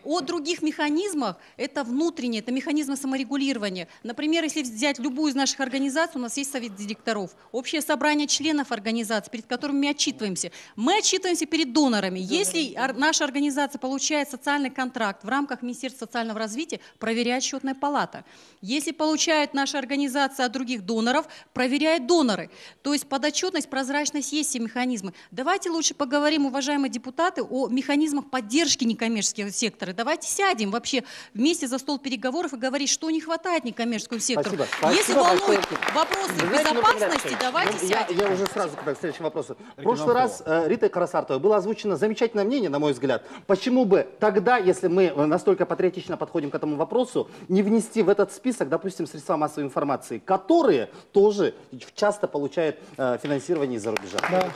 О других механизмах, это внутренние, это механизмы саморегулирования. Например, если взять любую из наших организаций, у нас есть совет директоров, общее собрание членов организации, перед которыми мы отчитываемся. Мы отчитываемся перед донорами. Если наша организация получает социальный контракт в рамках Министерства социального развития, проверяет счетная палата. Если получает наша организация от других доноров, проверяют доноры. То есть подотчетность, прозрачность есть все механизмы. Давайте лучше поговорим, уважаемые депутаты, о механизмах поддержки некоммерческого сектора. Давайте сядем вообще вместе за стол переговоров и говорить, что не хватает некоммерческому сектору.
Спасибо.
Если
Спасибо
волнуют
большое.
вопросы
Вы знаете,
безопасности,
Нурлан
давайте
Алексеевич,
сядем.
я уже сразу к следующему вопросу. В прошлый раз Ритой Карасартовой было озвучено замечательное мнение, на мой взгляд. Почему бы тогда, если мы настолько патриотично подходим к этому вопросу, не внести в этот список, допустим, средства массовой информации, которые тоже часто получают финансирование из-за рубежа?
Да.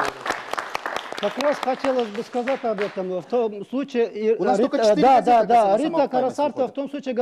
Как раз хотелось бы сказать об этом. В том случае...
У нас только 4
да,
газеты,
да.
кстати, на
Рита
самом
Карасартова
выходит.
в том случае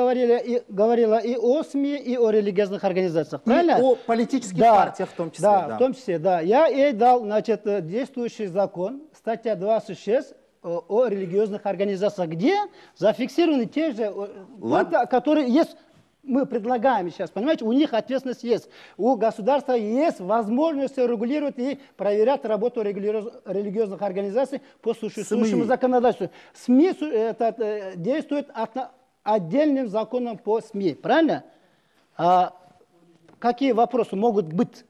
говорила и о СМИ, и о религиозных организациях.
И
Правильно?
о политических
Да,
партиях в том числе.
Да, в том числе, да. Я ей дал, значит, действующий закон, статья 26 о религиозных организациях, где зафиксированы те же пункты, которые есть. Мы предлагаем сейчас, понимаете, у них ответственность есть. У государства есть возможность регулировать и проверять работу религиозных организаций по существующему законодательству. СМИ действует отдельным законом по СМИ, правильно? А какие вопросы могут быть?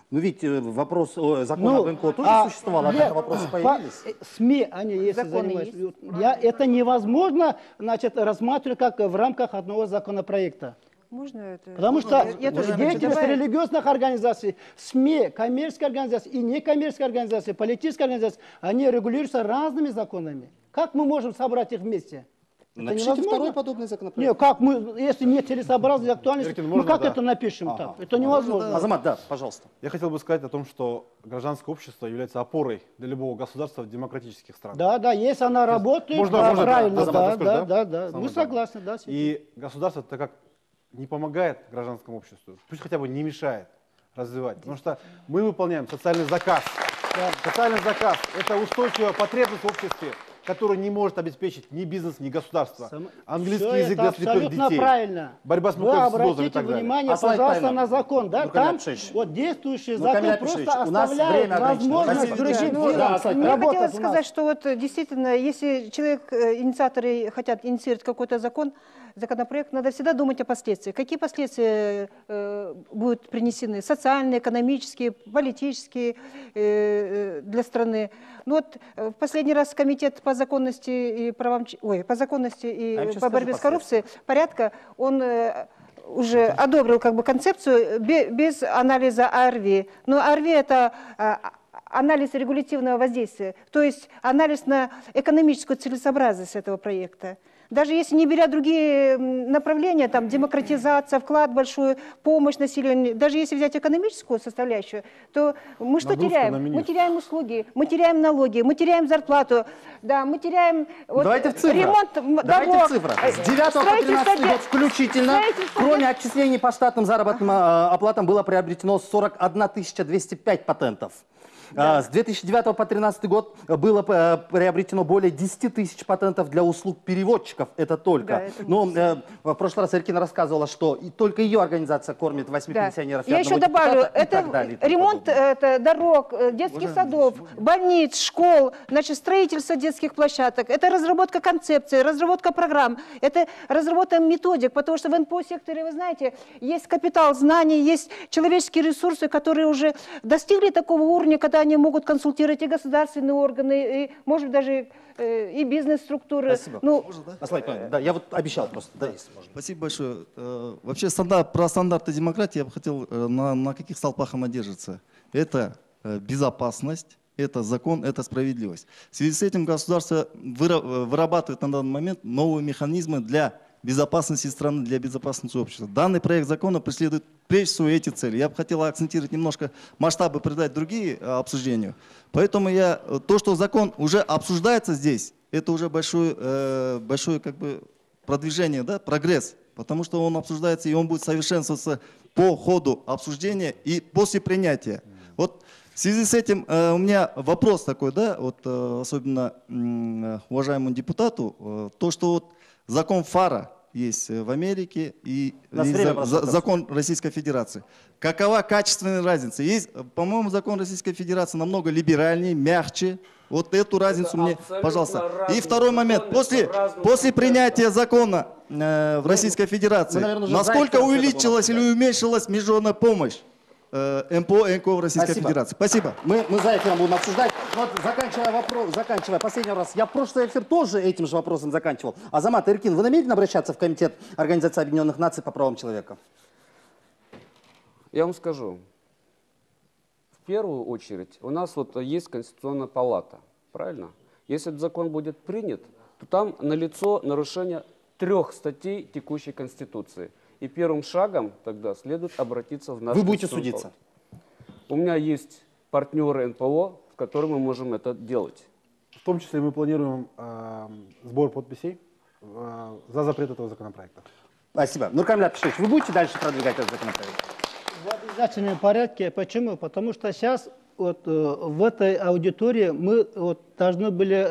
Ну ведь вопрос о законе об НКО тоже существовал, однако вопросы появились.
СМИ, они если занимаются. Это невозможно, значит, рассматривать как в рамках одного законопроекта.
Можно это?
Потому что
Я тоже
деятельность религиозных организаций, СМИ, коммерческие организации и некоммерческие организации, политические организации, они регулируются разными законами. Как мы можем собрать их вместе?
Напишите второй подобный законопроект.
Нет, как мы, если нет целесообразности, актуальности, мы как это напишем так? Это невозможно.
Азамат, да, пожалуйста.
Я хотел бы сказать о том, что гражданское общество является опорой для любого государства в демократических странах.
Да, да, если она работает,
Можно
правильно,
Азамат,
да. Мы согласны, да.
И государство так как не помогает гражданскому обществу, пусть хотя бы не мешает развивать. Потому что мы выполняем социальный заказ. Социальный заказ – это устойчивая потребность в обществе, которую не может обеспечить ни бизнес, ни государство. Английский
Всё
язык
это
для слепых
абсолютно
детей.
правильно.
Борьба с
Вы
мукоисцидозом и
обратите
так далее.
внимание,
Аслан
пожалуйста,
Пайман.
на закон. Да?
Ну, Камиль
Там
Абшевич.
вот действующий
Ну, Камиль
закон
Абшевич,
просто
у нас
оставляет
время ограничено.
возможность
Спасибо.
другим
Да,
фирмам
Аслан
Мне
работать
хотелось
у нас.
сказать, что вот действительно, если человек, инициаторы хотят инициировать какой-то законопроект, надо всегда думать о последствиях. Какие последствия будут принесены? Социальные, экономические, политические для страны. Ну вот в последний раз комитет по законности и по борьбе с коррупцией порядка, он уже одобрил как бы концепцию без анализа АРВИ. Но АРВИ это анализ регулятивного воздействия, то есть анализ на экономическую целесообразность этого проекта. Даже если не беря другие направления, там демократизация, вклад большой, помощь населению, даже если взять экономическую составляющую, то мы что теряем? Мы теряем услуги, мы теряем налоги, мы теряем зарплату, да, мы теряем
Давайте в цифрах.
ремонт
Давайте
дорог.
в цифрах. С 9 по 13 год включительно, кроме отчислений по штатным заработным оплатам, было приобретено 41 205 патентов. С 2009 по 2013 год было приобретено более 10 тысяч патентов для услуг переводчиков. Это только.
Да, это
Но в прошлый раз Эркина рассказывала, что и только ее организация кормит 8 пенсионеров.
Я еще добавлю, это ремонт дорог, детских садов, больниц, школ, значит, строительство детских площадок, это разработка концепции, разработка программ, это разработка методик, потому что в НПО-секторе, вы знаете, есть капитал знаний, есть человеческие ресурсы, которые уже достигли такого уровня, когда они могут консультировать и государственные органы, и, может быть, даже и бизнес-структуры.
Спасибо.
Ну,
да, я вот обещал просто. Да, если можно.
Спасибо большое. Вообще про стандарты демократии я бы хотел, на каких столпах она держится. Это безопасность, это закон, это справедливость. В связи с этим государство вырабатывает на данный момент новые механизмы для безопасности страны, для безопасности общества. Данный проект закона преследует прежде всего эти цели. Я бы хотел акцентировать немножко масштабы, придать другие обсуждению. Поэтому то, что закон уже обсуждается здесь, это уже большое как бы продвижение, да, прогресс. Потому что он обсуждается и он будет совершенствоваться по ходу обсуждения и после принятия. Вот в связи с этим у меня вопрос такой, да, вот особенно уважаемому депутату, то, что вот закон ФАРа есть в Америке и закон Российской Федерации. Какова качественная разница? Есть, по-моему, закон Российской Федерации намного либеральнее, мягче. Вот эту разницу мне, пожалуйста. И второй момент. После принятия закона в Российской Федерации, насколько увеличилась или уменьшилась международная помощь МПО, НКО в Российской
Спасибо.
Федерации. Спасибо.
Мы за эфиром будем обсуждать. Вот, заканчивая последний раз, я прошлый эфир тоже этим же вопросом заканчивал. Азамат Эркин, вы намерены обращаться в Комитет Организации Объединенных Наций по правам человека?
Я вам скажу. В первую очередь, у нас вот есть Конституционная палата, правильно? Если этот закон будет принят, то там налицо нарушение 3 статей текущей Конституции. И первым шагом тогда следует обратиться в нашу
Вы будете
Конституционную
судиться?
палату. У меня есть партнеры НПО, в которых мы можем это делать.
В том числе мы планируем сбор подписей за запрет этого законопроекта.
Спасибо. Нуркан Ляпишевич, вы будете дальше продвигать этот законопроект?
В обязательном порядке. Почему? Потому что сейчас вот, в этой аудитории мы вот, должны были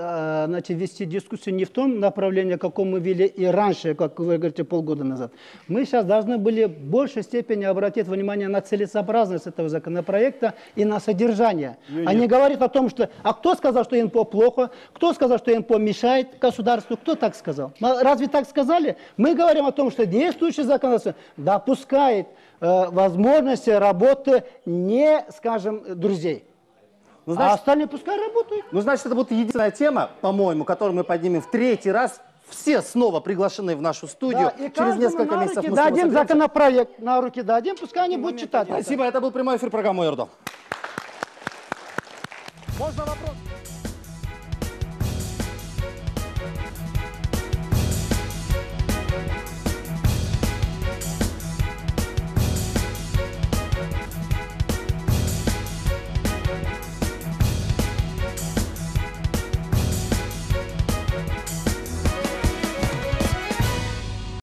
значит, вести дискуссию не в том направлении, каком мы вели и раньше, как вы говорите, полгода назад. Мы сейчас должны были в большей степени обратить внимание на целесообразность этого законопроекта и на содержание. А не говорить о том, что... А кто сказал, что НПО плохо? Кто сказал, что НПО мешает государству? Кто так сказал? Разве так сказали? Мы говорим о том, что действующее законодательство допускает возможности работы не, скажем, друзей.
Ну, значит,
а остальные пускай работают.
Ну, значит, это будет единственная тема, по-моему, которую мы поднимем в 3-й раз. Все снова приглашены в нашу студию.
Да, и
через несколько месяцев мы снова
дадим
соберемся.
законопроект, на руки дадим, пускай они будут читать.
Спасибо, это был прямой эфир программы «Эрдо». Можно вопрос?